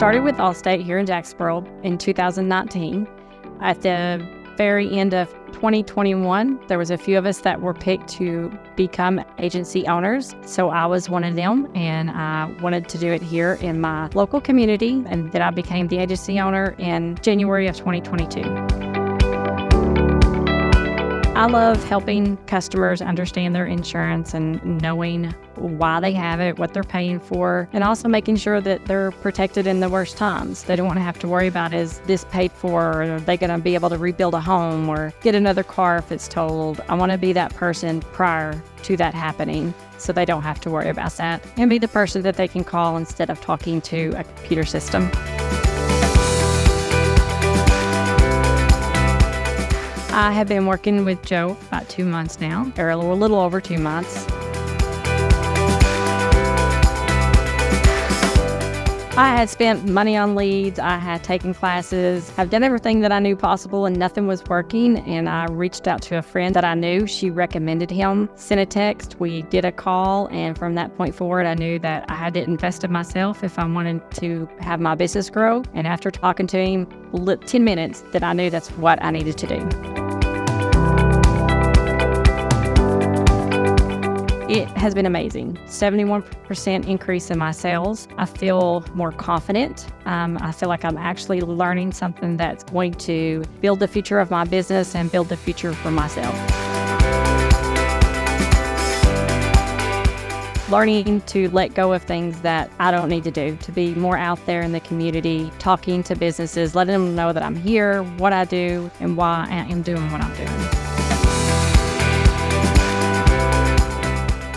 Started with Allstate here in Jacksboro in 2019. At the very end of 2021, there was a few of us that were picked to become agency owners. So I was one of them, and I wanted to do it here in my local community. And then I became the agency owner in January of 2022. I love helping customers understand their insurance and knowing why they have it, what they're paying for, and also making sure that they're protected in the worst times. They don't want to have to worry about, is this paid for, or are they going to be able to rebuild a home or get another car if it's totaled. I want to be that person prior to that happening so they don't have to worry about that, and be the person that they can call instead of talking to a computer system. I have been working with Joe about 2 months now, or a little over 2 months. I had spent money on leads, I had taken classes, I've done everything that I knew possible and nothing was working, and I reached out to a friend that I knew. She recommended him, sent a text, we did a call, and from that point forward I knew that I had to invest in myself if I wanted to have my business grow. And after talking to him 10 minutes, that I knew that's what I needed to do. It has been amazing. 71% increase in my sales. I feel more confident. I feel like I'm actually learning something that's going to build the future of my business and build the future for myself. Learning to let go of things that I don't need to do, to be more out there in the community, talking to businesses, letting them know that I'm here, what I do, and why I am doing what I'm doing.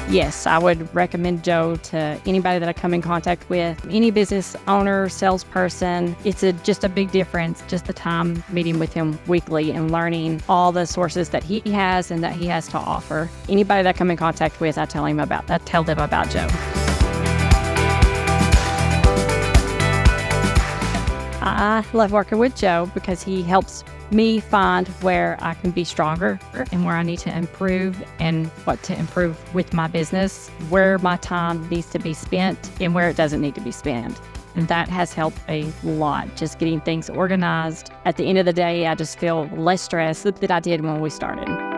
Yes, I would recommend Joe to anybody that I come in contact with, any business owner, salesperson. It's just a big difference, just the time meeting with him weekly and learning all the sources that he has and that he has to offer. Anybody that I come in contact with, I tell them about Joe. I love working with Joe because he helps me find where I can be stronger and where I need to improve and what to improve with my business, where my time needs to be spent and where it doesn't need to be spent. And that has helped a lot, just getting things organized. At the end of the day, I just feel less stressed than I did when we started.